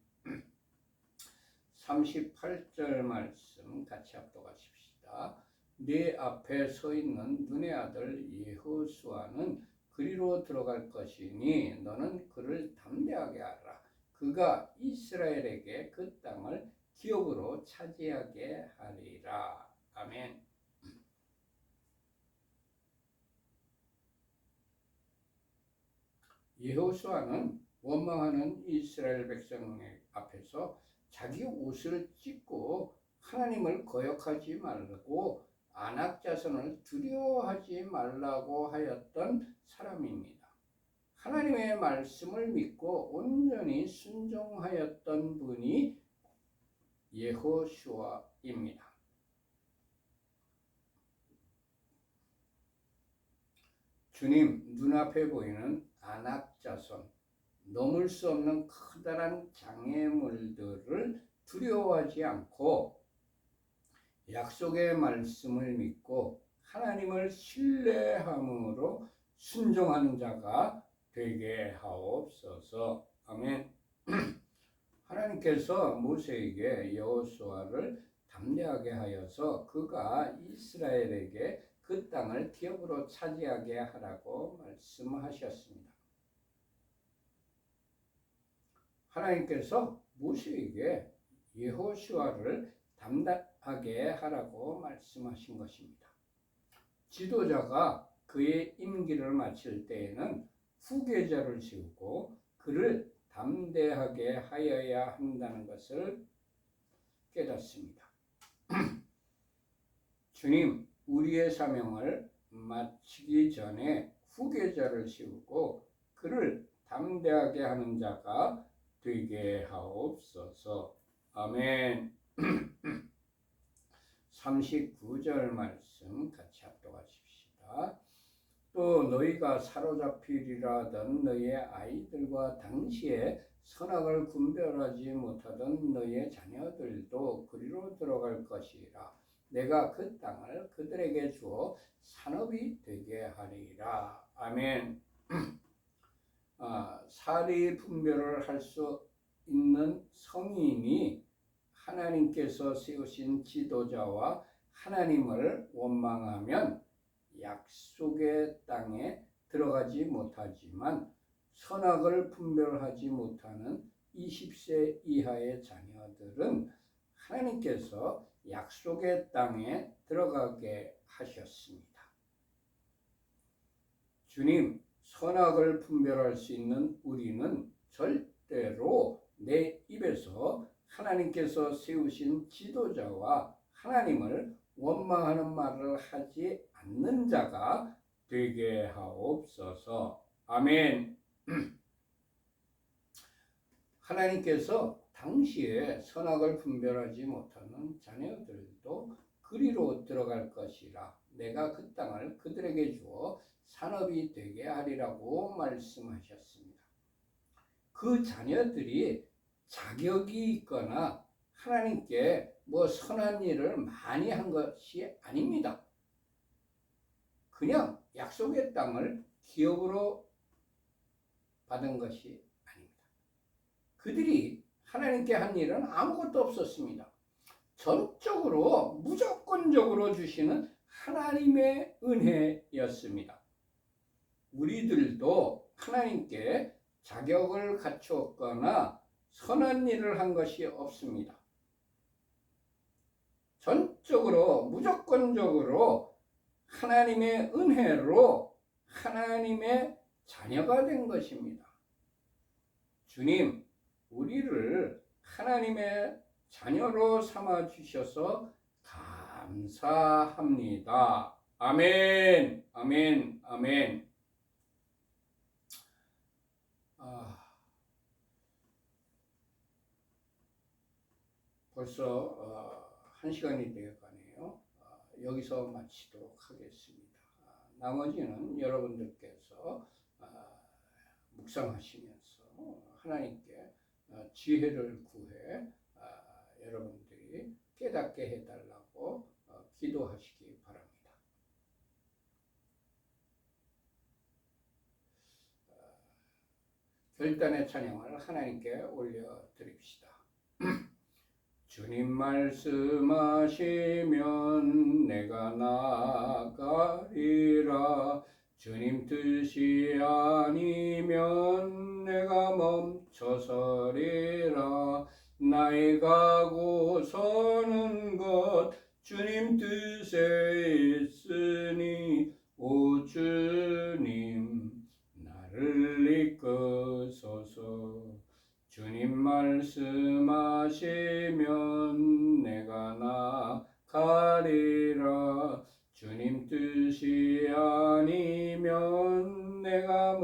38절 말씀 같이 합독하십시다. 네 앞에 서 있는 눈의 아들 여호수아는 그리로 들어갈 것이니 너는 그를 담대하게 하라. 그가 이스라엘에게 그 땅을 기업으로 차지하게 하리라. 아멘. 여호수아는 원망하는 이스라엘 백성 앞에서 자기 옷을 찢고 하나님을 거역하지 말고 아낙 자손을 두려워하지 말라고 하였던 사람입니다. 하나님의 말씀을 믿고 온전히 순종하였던 분이 여호수아입니다. 주님, 눈앞에 보이는 아낙 자손, 넘을 수 없는 커다란 장애물들을 두려워하지 않고 약속의 말씀을 믿고 하나님을 신뢰함으로 순종하는 자가 되게 하옵소서. 아멘. 하나님께서 모세에게 여호수아를 담대하게 하여서 그가 이스라엘에게 그 땅을 기업으로 차지하게 하라고 말씀하셨습니다. 하나님께서 모세에게 여호수아를 담대하게 하라고 말씀하신 것입니다. 지도자가 그의 임기를 마칠 때에는 후계자를 세우고 그를 담대하게 하여야 한다는 것을 깨닫습니다. 주님, 우리의 사명을 마치기 전에 후계자를 세우고 그를 담대하게 하는 자가 되게 하옵소서. 아멘. 39절 말씀 같이 합독하십시다. 또 너희가 사로잡히리라 하던 너희의 아이들과 당시에 선악을 분별하지 못하던 너희의 자녀들도 그리로 들어갈 것이라. 내가 그 땅을 그들에게 주어 산업이 되게 하리라. 아멘. 사리 분별을 할 수 있는 성인이 하나님께서 세우신 지도자와 하나님을 원망하면 약속의 땅에 들어가지 못하지만 선악을 분별하지 못하는 20세 이하의 자녀들은 하나님께서 약속의 땅에 들어가게 하셨습니다. 주님, 선악을 분별할 수 있는 우리는 절대로 내 입에서 하나님께서 세우신 지도자와 하나님을 원망하는 말을 하지 않는 자가 되게 하옵소서. 아멘. 하나님께서 당시에 선악을 분별하지 못하는 자녀들도 그리로 들어갈 것이라. 내가 그 땅을 그들에게 주어 산업이 되게 하리라고 말씀하셨습니다. 그 자녀들이 자격이 있거나 하나님께 선한 일을 많이 한 것이 아닙니다. 그냥 약속의 땅을 기업으로 받은 것이 아닙니다. 그들이 하나님께 한 일은 아무것도 없었습니다. 전적으로 무조건적으로 주시는 하나님의 은혜였습니다. 우리들도 하나님께 자격을 갖추었거나 선한 일을 한 것이 없습니다. 전적으로 무조건적으로 하나님의 은혜로 하나님의 자녀가 된 것입니다. 주님, 우리를 하나님의 자녀로 삼아 주셔서 감사합니다. 아멘, 아멘, 아멘. 벌써 1시간이 되어가네요. 여기서 마치도록 하겠습니다. 나머지는 여러분들께서 묵상하시면서 하나님께 지혜를 구해 여러분들이 깨닫게 해달라고 기도하시기 바랍니다. 결단의 찬양을 하나님께 올려드립시다. 주님 말씀하시면 내가 나아가리라. 주님 뜻이 아니면 내가 멈춰서리라. 나의 가고 서는 것 주님 뜻에 있으니 오 주님 나를 이끄소서. 주님 말씀하시면 내가 나가리라. 주님 뜻이 아니면 내가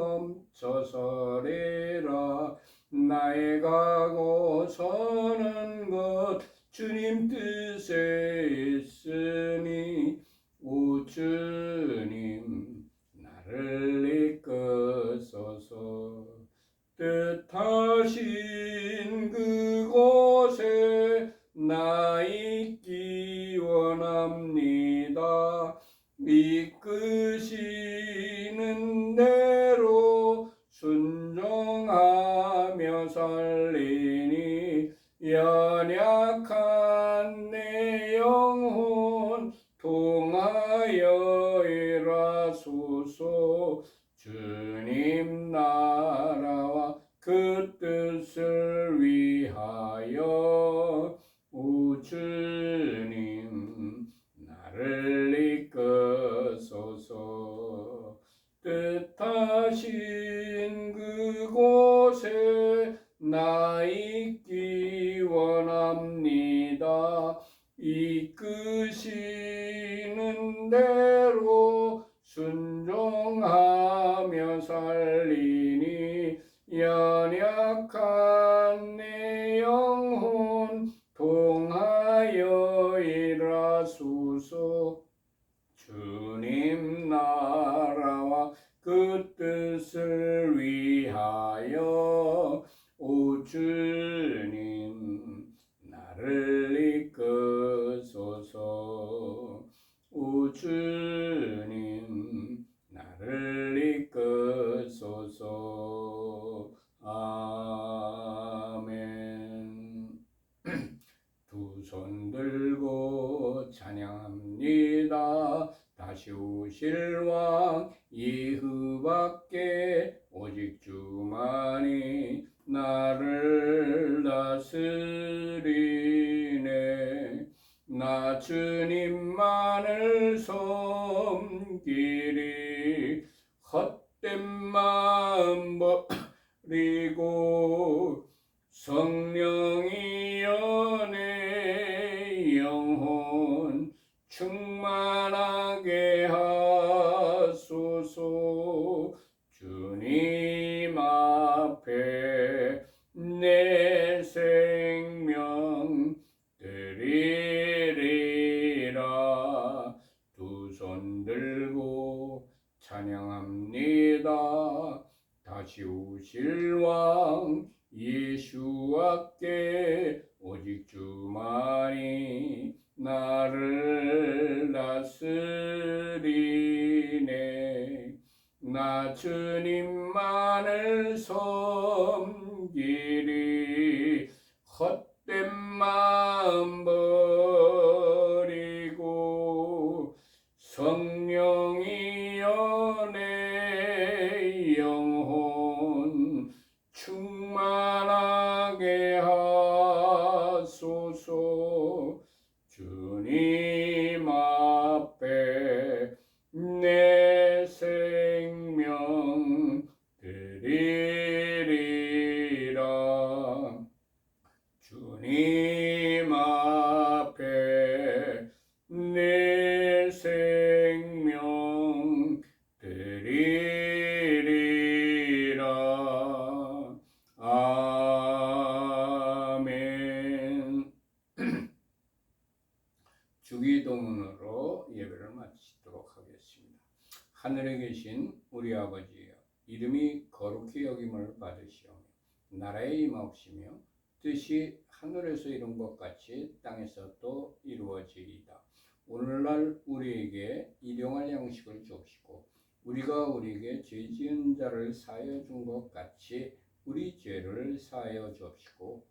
멈춰서리라. 나의 가고 서는 것 주님 뜻에 있으니 오 주님 나를 이끄소서. 뜻하신 그곳에 나 있기 원합니다. 이끄시는 대로 순종하며 살리니 연약한 내 영혼 통하여 일하소서. 주님 나라와 그 뜻을 위하여 오 주님 나를 이끄소서. 뜻하신 그곳에 나 있기 원합니다. 이끄시는 대로 순종하며 살리니 연약한 내 영혼 통하여 일하소서. 주님 나라와 그 뜻을 위하여 오 주님 나를 이끄소서. 오 주님 나를 이끄소서. 아멘. 두 손 들고 찬양합니다. 다시 오실 왕 예후밖에 오직 주만이 나를 다스리네. 나 주님만을 섬기리. 헛된 마음 버리고 성령이여 내 영혼 충만하게 하소서. 주님 앞에 내 생명 드리리라. 두 손 들고 찬양합니다. 다시 오실 왕 예수와께 오직 주만이 나를 다스리네. 나 주님만을 섬기리. 헛된 마음 버리고 성령이여 내 영혼 충만하게 하소서. 주님 앞에 내 생명 드리리라. 주님 앞에 내 생명 드리리라. 아멘. 주기도문으로 예배를 마치도록 하겠습니다. 하늘에 계신 우리 아버지여, 이름이 거룩히 여김을 받으시오며 나라의 임하옵시며 뜻이 하늘에서 이룬 것 같이 땅에서도 이루어지이다. 오늘날 우리에게 일용할 양식을 주옵시고 우리가 우리에게 죄 지은 자를 사하여 준 것 같이 우리 죄를 사하여 주옵시고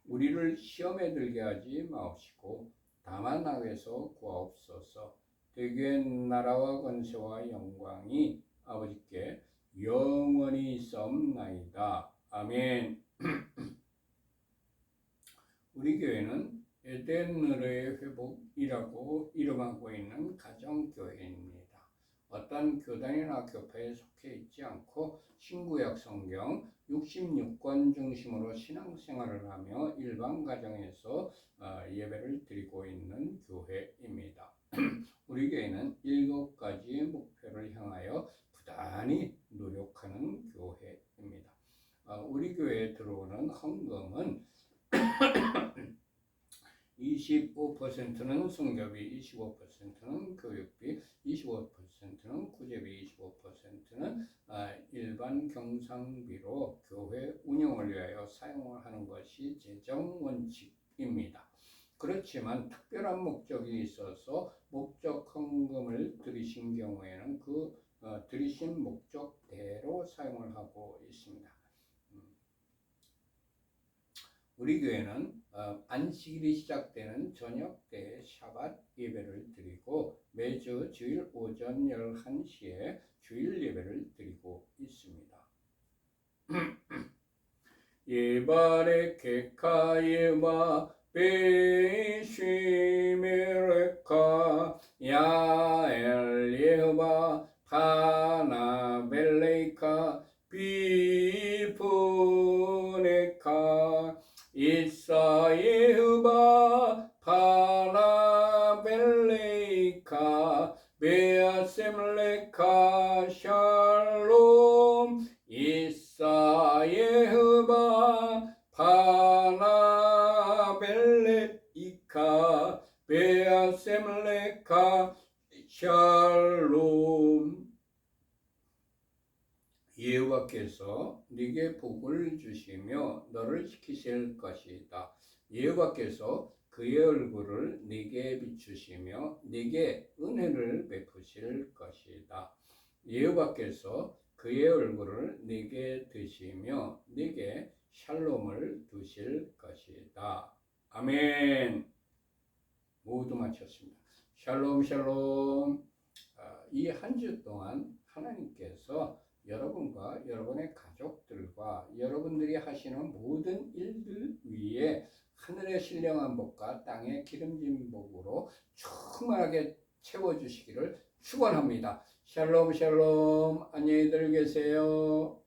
우리를 시험에 들게 하지 마옵시고 다만 악에서 구하옵소서. 대개 나라와 권세와 영광이 아버지께 영원히 있사옵나이다. 아멘. 우리 교회는 에덴느르의 회복이라고 이름하고 있는 가정교회입니다. 어떤 교단이나 교파에 속해 있지 않고 신구약 성경 66권 중심으로 신앙생활을 하며 일반 가정에서 예배를 드리고 있는 교회입니다. 우리 교회는 7가지 목표를 향하여 부단히 노력하는 교회입니다. 우리 교회에 들어오는 헌금은 25%는 성교비, 25%는 교육비, 25%는 구제비, 25%는 일반 경상비로 교회 운영을 위하여 사용을 하는 것이 재정 원칙입니다. 그렇지만 특별한 목적이 있어서 목적 헌금을 드리신 경우에는 그 드리신 목적대로 사용을 하고 있습니다. 우리 교회는 안식일이 시작되는 저녁 때 샤밧 예배를 드리고 매주 주일 오전 11시에 주일 예배를 드리고 있습니다. 예바레케카 예바 베시메레카 야엘 예바 파나벨레이카 비푸네카 이사예흐바 파나벨레이카 베아셈레카 여호와께서 네게 복을 주시며 너를 지키실 것이다. 여호와께서 그의 얼굴을 네게 비추시며 네게 은혜를 베푸실 것이다. 여호와께서 그의 얼굴을 네게 드시며 네게 샬롬을 두실 것이다. 아멘. 모두 마쳤습니다. 샬롬 샬롬. 이 한 주 동안 하나님께서 여러분과 여러분의 가족들과 여러분들이 하시는 모든 일들 위에 하늘의 신령한 복과 땅의 기름진 복으로 충만하게 채워주시기를 축원합니다. 샬롬 샬롬. 안녕히들 계세요.